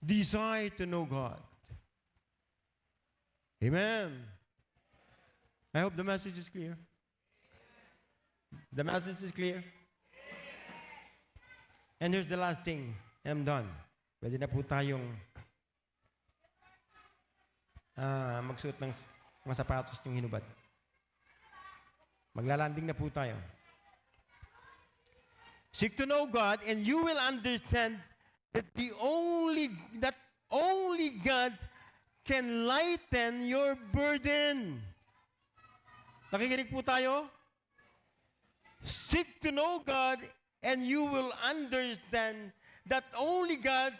Desire to know God. Amen. I hope the message is clear. The message is clear. And here's the last thing. I'm done. Pwede na po tayong magsuot ng mga sapatos ng hinubad. Maglalanding na po tayo. Seek to know God and you will understand that only God can lighten your burden. Nakikinig po tayo? Seek to know God and you will understand that only God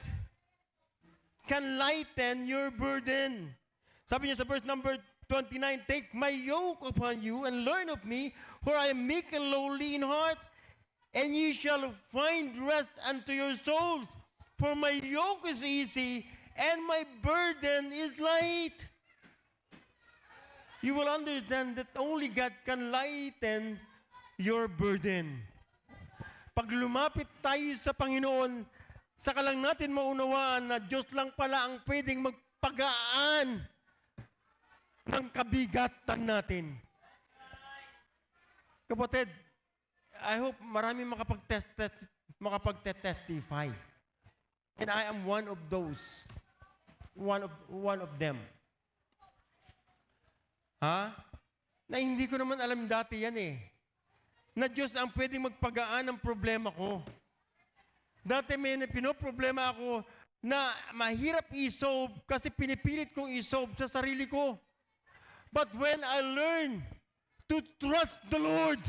can lighten your burden. Sabi niya sa verse number 29, take my yoke upon you and learn of me, for I am meek and lowly in heart, and ye shall find rest unto your souls. For my yoke is easy and my burden is light. You will understand that only God can lighten your burden. Pag lumapit tayo sa Panginoon, saka lang natin maunawaan na Diyos lang pala ang pwedeng magpagaan ng kabigatan natin. Kapatid, I hope marami makapag-testify. And I am one of those. One of them. Ha? Na hindi ko naman alam dati yan eh. Na Diyos ang pwedeng magpagaan ng problema ko. Dati may pinoproblema ako na mahirap i-solve kasi pinipilit kong i-solve sa sarili ko. But when I learn to trust the Lord,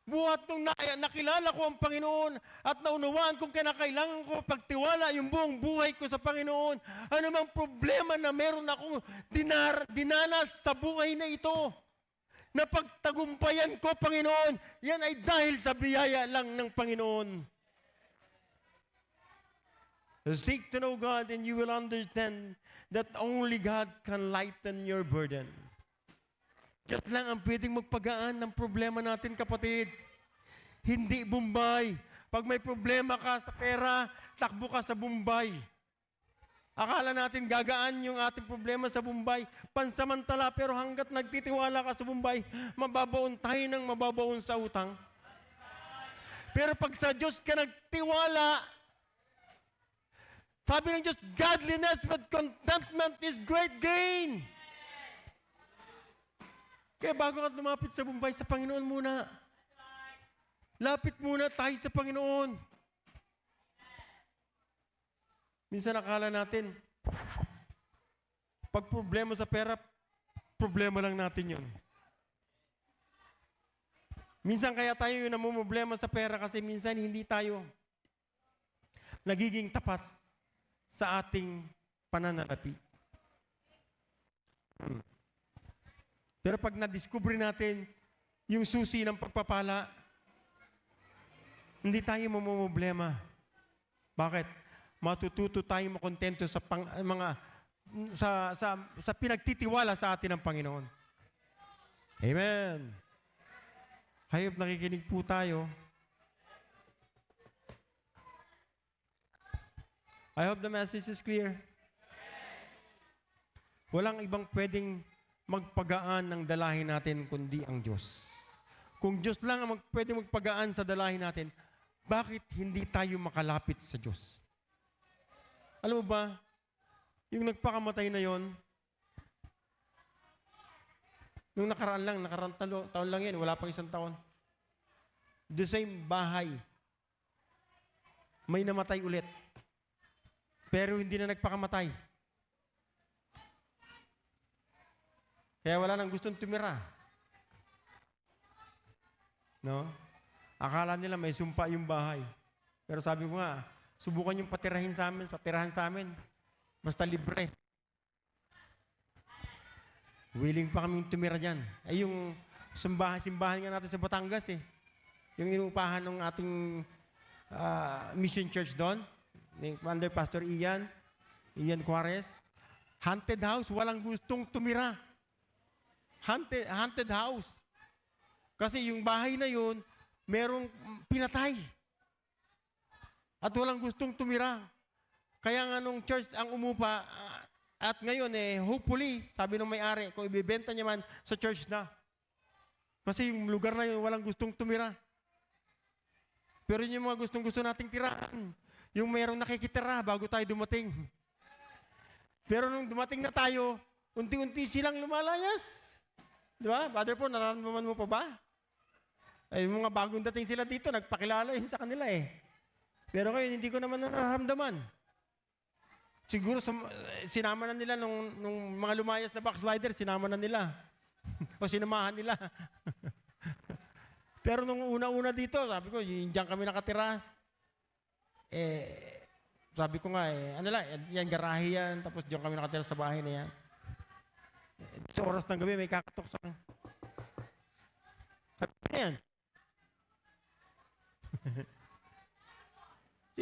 buhat nung nakilala ko ang Panginoon at naunawaan kung kinakailangan ko pagtiwala yung buong buhay ko sa Panginoon, ano mang problema na meron akong dinanas sa buhay na ito, na pagtagumpayan ko, Panginoon, yan ay dahil sa biyaya lang ng Panginoon. Seek to know God and you will understand that only God can lighten your burden. Diyos lang ang pwedeng magpagaan ng problema natin, kapatid. Hindi Bombay. Pag may problema ka sa pera, takbo ka sa Bombay. Akala natin gagaan yung ating problema sa Bombay. Pansamantala, pero hanggat nagtitiwala ka sa Bombay, mababaon tayo ng mababaon sa utang. Pero pag sa Diyos ka nagtiwala, sabi ng Diyos, godliness with contentment is great gain. Kaya bago ka lumapit sa Bombay, sa Panginoon muna. Lapit muna tayo sa Panginoon. Minsan nakala natin, pag problema sa pera, problema lang natin yun. Minsan kaya tayo yung namumblema sa pera kasi minsan hindi tayo nagiging tapat sa ating pananalapi. Pero pag na-discover natin yung susi ng pagpapala, hindi tayo mamumblema. Bakit? Matututo tayong makontento sa sa pinagtitiwala sa atin ng Panginoon. Amen. Hayop nakikinig po tayo. I hope the message is clear. Walang ibang pwedeng magpagaan ng dalahin natin kundi ang Diyos. Kung Diyos lang ang pwedeng magpagaan sa dalahin natin, bakit hindi tayo makalapit sa Diyos? Alam mo ba, yung nagpakamatay na yon, nung nakaraan taon lang yan, wala pang 1 taon. The same bahay, may namatay ulit. Pero hindi na nagpakamatay. Kaya wala nang gustong tumira. No? Akala nila may sumpa yung bahay. Pero sabi ko nga, subukan yung patirahan sa amin. Basta libre. Willing pa kaming tumira dyan. Ay yung simbahan nga natin sa Batangas eh. Yung inupahan ng ating mission church doon, ni Under Pastor Ian Juarez. Haunted house, walang gustong tumira. Haunted house. Kasi yung bahay na yun, merong pinatay. At walang gustong tumira. Kaya nga nung church ang umupa, at ngayon hopefully, sabi ng may-ari, kung ibibenta niya man sa church na. Kasi yung lugar na yun, walang gustong tumira. Pero yun yung mga gustong-gusto nating tiraan. Yung mayroong nakikitira bago tayo dumating. Pero nung dumating na tayo, unti-unti silang lumalayas. Di ba? Brother po, nararamdaman mo pa ba? Ay, mga bagong dating sila dito, nagpakilala sa kanila eh. Pero ngayon, hindi ko naman nararamdaman. Siguro, sinama na nila nung mga lumayas na backslider, sinama na nila. O sinamahan nila. Pero nung una-una dito, sabi ko, diyan kami nakatira. Sabi ko nga, ano lang, yan, garahe yan, tapos diyan kami nakatira sa bahay na yan. Sa oras ng gabi, may kakatok sa... Sabi na yan.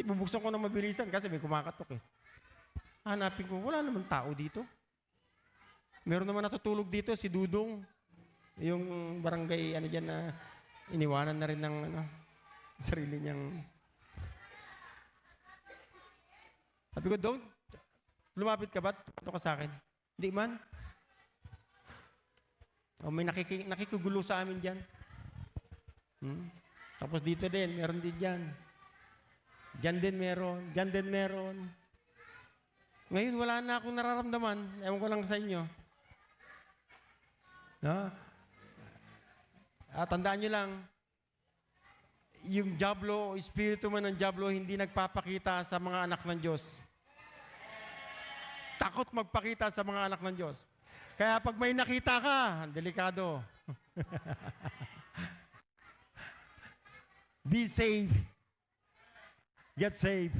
Bubuksan ko na mabilisan kasi may kumakatok eh. Hanapin ko, wala naman tao dito. Meron naman natutulog dito, si Dudong. Yung barangay, ano dyan na, iniwanan na rin ng sarili niyang... Sabi ko, don't, lumapit ka ba? Tumato ka sa akin. Hindi man. O may nakikugulo sa amin dyan. Tapos dito din, meron din dyan. Dyan din meron, dyan din meron. Ngayon, wala na akong nararamdaman. Ewan ko lang sa inyo. No? Tandaan nyo lang, yung Diablo, espiritu man ng Diablo, hindi nagpapakita sa mga anak ng Diyos. Takot magpakita sa mga anak ng Diyos. Kaya pag may nakita ka, delikado. Be saved. Get saved.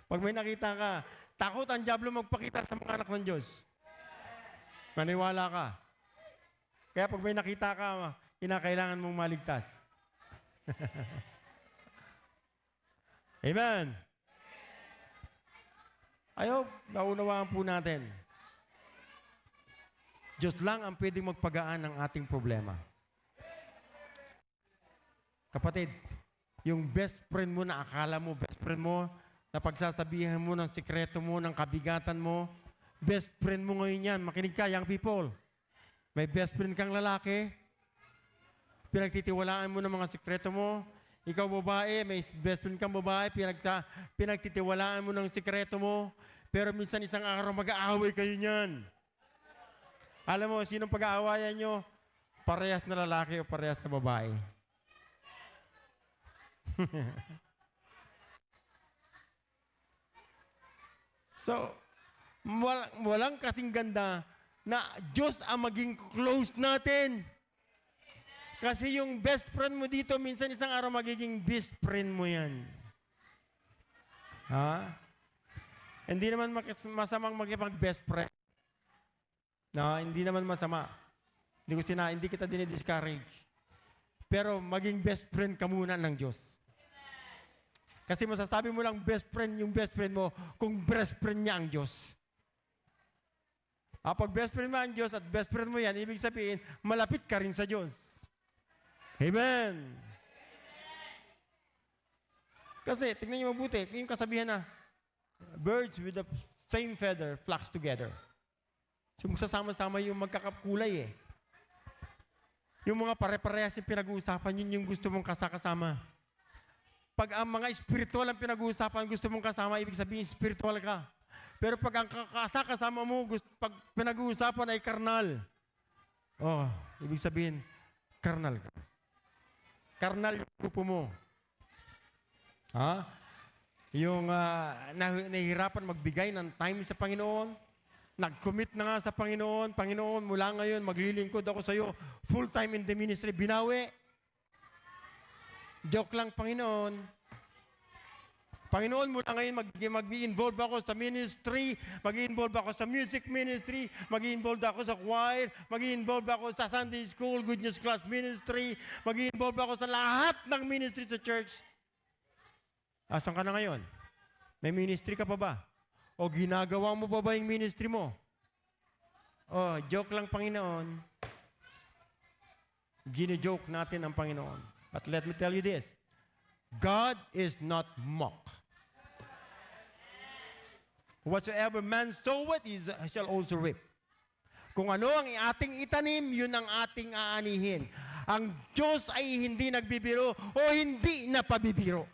Pag may nakita ka, takot ang Diablo magpakita sa mga anak ng Diyos. Maniwala ka. Kaya pag may nakita ka, kinakailangan mong maligtas. Amen. Ayaw, naunawaan po natin. Diyos lang ang pwedeng magpagaan ng ating problema. Kapatid, yung best friend mo na akala mo, best friend mo, na pagsasabihan mo ng sikreto mo, ng kabigatan mo, best friend mo ngayon yan. Makinig ka, young people. May best friend kang lalaki, pinagtitiwalaan mo ng mga sikreto mo. Ikaw babae, may best friend kang babae, pinagtitiwalaan mo ng sikreto mo. Pero minsan isang araw mag-aaway kayo niyan. Alam mo, sinong pag-aawayan nyo? Parehas na lalaki o parehas na babae. So, walang kasing ganda na Diyos ang maging close natin. Kasi yung best friend mo dito, minsan isang araw magiging best friend mo yan. Ha? Hindi naman masamang makipag-best friend. No, hindi naman masama. Hindi kita dinidiscourage. Pero maging best friend ka muna ng Diyos. Kasi masasabi mo lang yung best friend mo, kung best friend niya ang Diyos. Pag best friend mo ang Diyos at best friend mo yan, ibig sabihin, malapit ka rin sa Diyos. Amen. Kasi, tingnan niyo mabuti, yung kasabihan na, birds with the same feather flocks together. So, magsasama-sama yung magkakakulay eh. Yung mga pare-parehas yung pinag-uusapan, yun yung gusto mong kasama. Pag ang mga spiritual ang pinag-uusapan, gusto mong kasama, ibig sabihin spiritual ka. Pero pag ang kasama mo, pag pinag-uusapan ay karnal, ibig sabihin, karnal ka. Karnal yung grupo mo. Yung nahihirapan magbigay ng time sa Panginoon, nag-commit na nga sa Panginoon, Panginoon, mula ngayon, maglilingkod ako sa iyo, full-time in the ministry, binawi. Joke lang, Panginoon. Panginoon, mula ngayon, mag-i-involve ako sa ministry, mag-i-involve ako sa music ministry, mag-i-involve ako sa choir, mag-i-involve ako sa Sunday school, good news class ministry, mag-i-involve ako sa lahat ng ministry sa church. Asan ka na ngayon? May ministry ka pa ba? O ginagawa mo pa ba yung ministry mo? Joke lang, Panginoon. Gine-joke natin ang Panginoon. But let me tell you this. God is not mocked. Whatsoever man soweth, he shall also reap. Kung ano ang ating itanim, yun ang ating aanihin. Ang Diyos ay hindi nagbibiro o hindi napabibiro.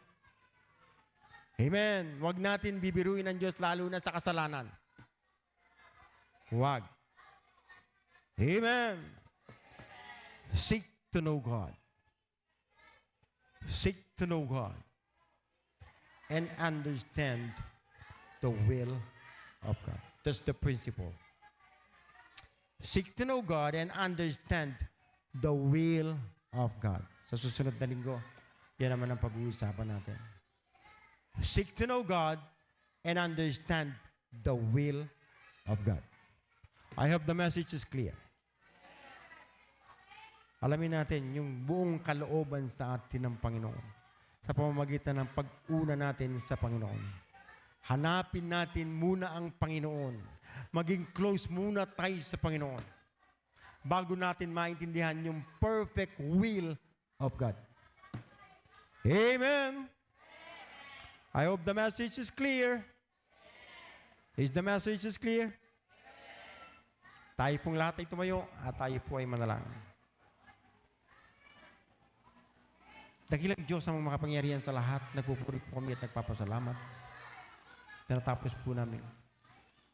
Amen. Huwag natin bibiruin ang Diyos lalo na sa kasalanan. Huwag. Amen. Seek to know God. Seek to know God. And understand the will of God. That's the principle. Seek to know God and understand the will of God. Sa susunod na linggo, yan naman ang pag-uusapan natin. Seek to know God and understand the will of God. I hope the message is clear. Alamin natin yung buong kalooban sa atin ng Panginoon sa pamamagitan ng pag-una natin sa Panginoon. Hanapin natin muna ang Panginoon. Maging close muna tayo sa Panginoon bago natin maintindihan yung perfect will of God. Amen. I hope the message is clear. Is the message is clear? Tayo pong lahat ay tumayo at tayo po ay manalangin. Dakilang Diyos ang makapangyarihan sa lahat. Nagpupuri po kami at nagpapasalamat. Natapos po namin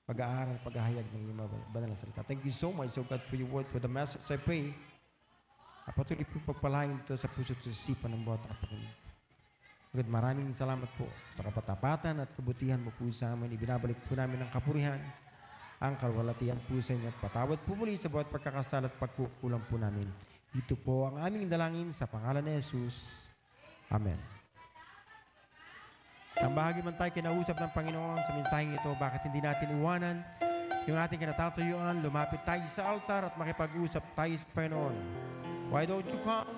pag-aaral, paghahayag ng iyong banal na salita. Thank you so much, O God, for your word, for the message. I pray, patuloy po pagpalain ito sa puso at isipan ng bawat kapakinig. God, maraming salamat po sa kapatapatan at kabutihan mo po sa amin. Ibinabalik po namin ang kapurihan, ang kalwalatian po sa inyo at patawad po muli sa bawat pagkakasala at pagkukulang po namin. Ito po ang aming dalangin sa pangalan ni Jesus. Amen. Ang bahagi man tayo kinausap ng Panginoon sa mensaheng ito, bakit hindi natin iwanan yung ating kinatatayuan, lumapit tayo sa altar at makipag-usap tayo sa Panginoon. Why don't you come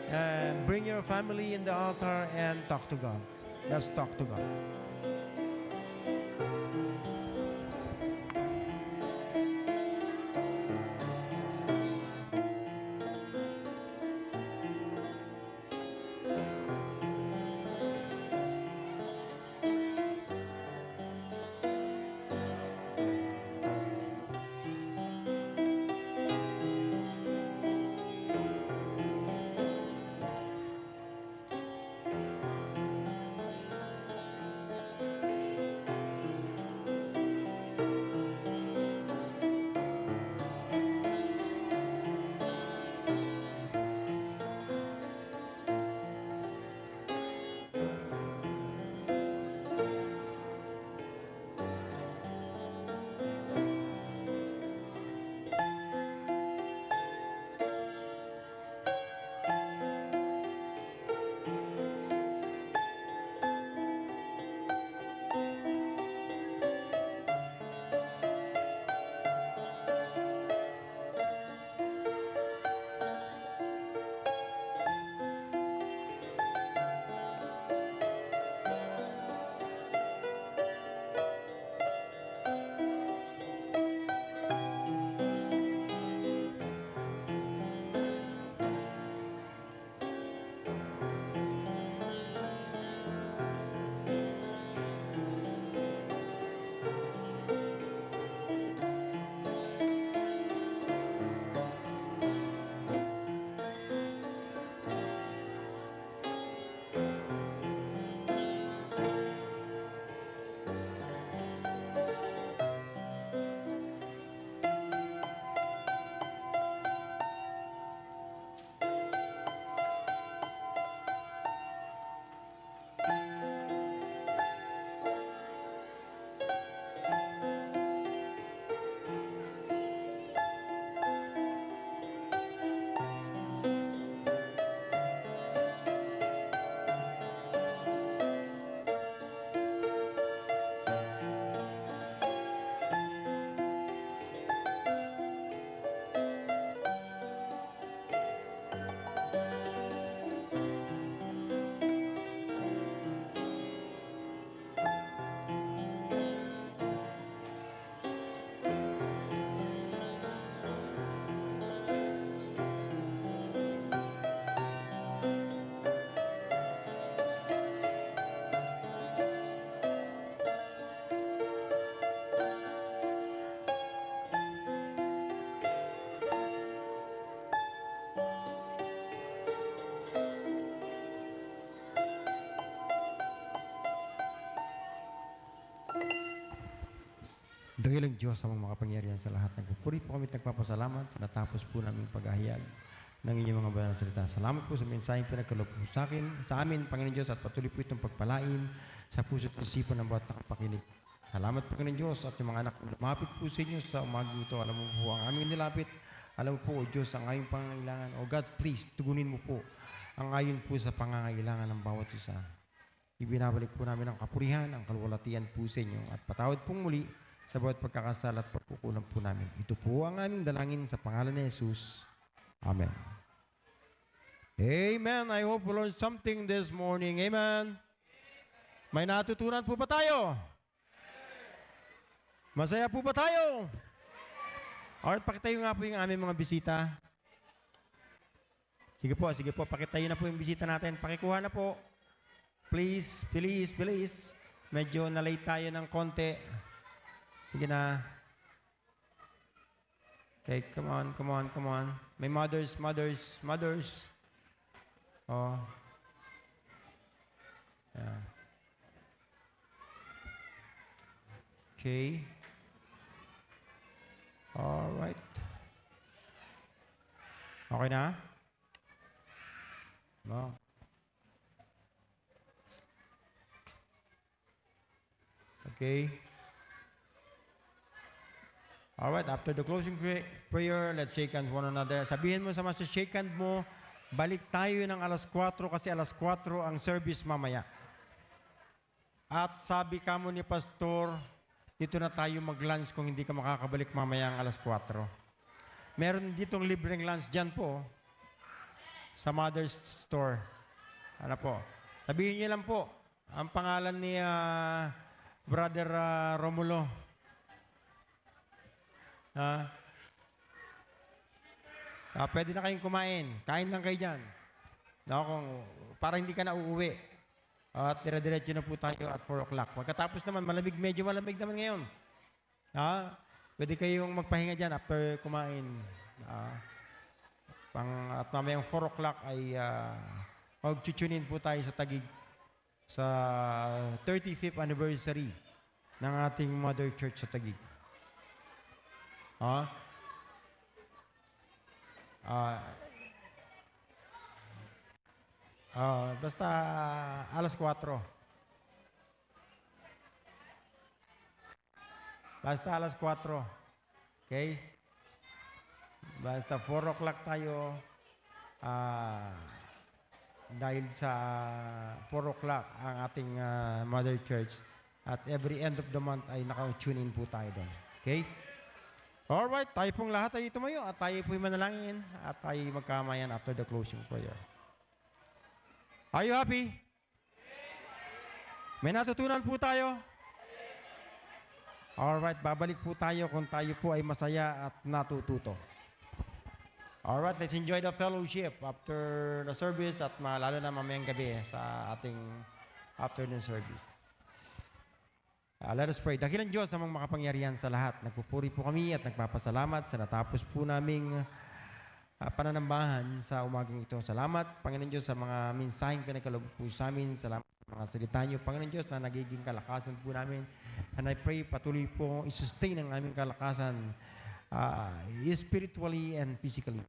and bring your family in the altar and talk to God? Let's talk to God. Dakilang Diyos ang makapangyarihan sa lahat. Nagpupuri po kami at nagpapasalamat sa natapos po namin paghahayag ng inyong mga banal na salita. Salamat po sa mensaheng pinagkaloob po sa akin, sa amin, Panginoon Diyos, at patuloy po itong pagpalain sa puso at isipan ng bawat nakapakinig. Salamat po, Panginoon Diyos, at yung mga anak lumapit po sa inyo sa umagang ito. Alam mo po ang aming nilapit. Alam mo po, O Diyos, ang aming pangangailangan. O God, please, tugunin mo po ang ayon po sa pangangailangan ng bawat isa. Ibinabalik po namin ang kapurihan, ang kalwalatian po sa inyo, at patawad pong muli sa bawat pagkakasala at pagkukulang po namin. Ito po ang aming dalangin sa pangalan ni Jesus. Amen. Amen. I hope we learned something this morning. Amen. May natutunan po ba tayo? Masaya po ba tayo? Alright, pakitayo nga po yung aming mga bisita. Sige po, pakitayo na po yung bisita natin. Pakikuha na po. Please, please, please. Medyo na-late tayo ng konti. Sige na. Okay, come on, come on, come on. May mothers, mothers, mothers. Oh. Yeah. Okay. All right. Okay na? No. Okay. Alright, after the closing prayer, let's shake hands one another. Sabihin mo sa mas shake hand mo, balik tayo ng alas 4 kasi alas 4 ang service mamaya. At sabi ka mo ni Pastor, dito na tayo mag-lunch kung hindi ka makakabalik mamaya ang alas 4. Meron ditong libreng lunch dyan po, sa Mother's Store. Ano po? Sabihin niyo lang po, ang pangalan ni Brother Romulo. Pwede na kayong kumain. Kain lang kayo dyan. Para hindi ka na uuwi. At dire-diretso na po tayo at 4 o'clock. Pagkatapos naman, medyo malamig naman ngayon. Pwede kayong magpahinga dyan after kumain. At mamayang 4 o'clock ay mag-tune-in po tayo sa Taguig sa 35th anniversary ng ating Mother Church sa Taguig. Basta alas 4. Basta alas 4. Okay? Basta 4 o'clock tayo. Dahil sa 4 o'clock ang ating Mother Church. At every end of the month ay naka-tune in po tayo doon. Okay? Alright, tayo pong lahat ay tumayo at tayo po'y manalangin at tayo magkamayan after the closing prayer. Are you happy? May natutunan po tayo? Alright, babalik po tayo kung tayo po ay masaya at natututo. Alright, let's enjoy the fellowship after the service at lalo na mamayang gabi sa ating afternoon service. Let us pray. Dakilang Diyos namang makapangyarihan sa lahat. Nagpupuri po kami at nagpapasalamat sa natapos po naming pananambahan sa umagang ito. Salamat, Panginoon Diyos, sa mga mensaheng pinagkaloob po sa amin. Salamat sa mga salita niyo, Panginoon Diyos, na nagiging kalakasan po namin. And I pray patuloy po i-sustain ang aming kalakasan spiritually and physically.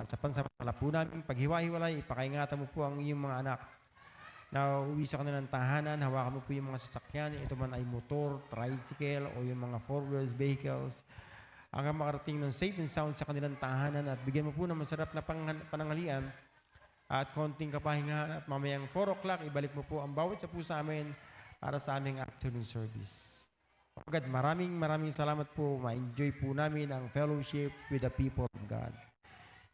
Sa pansamantala po namin, paghiwa-hiwalay, ipakaingatan mo po ang iyong mga anak na uwi sa kanilang tahanan, hawakan mo po yung mga sasakyan, ito man ay motor, tricycle, o yung mga four-wheels vehicles, hanggang makarating ng safe and sound sa kanilang tahanan at bigyan mo po ng masarap na pananghalian at konting kapahingahan at mamayang 4 o'clock, ibalik mo po ang bawat sa po sa amin para sa aming afternoon service. God, maraming salamat po. Ma-enjoy po namin ang fellowship with the people of God.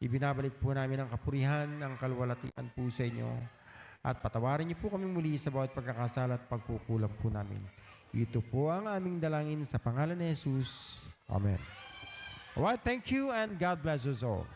Ibinabalik po namin ang kapurihan, ang kalwalatian po sa inyo. At patawarin niyo po kami muli sa bawat pagkakasala at pagkukulang po namin. Ito po ang aming dalangin sa pangalan ni Jesus. Amen. Alright, thank you and God bless us all.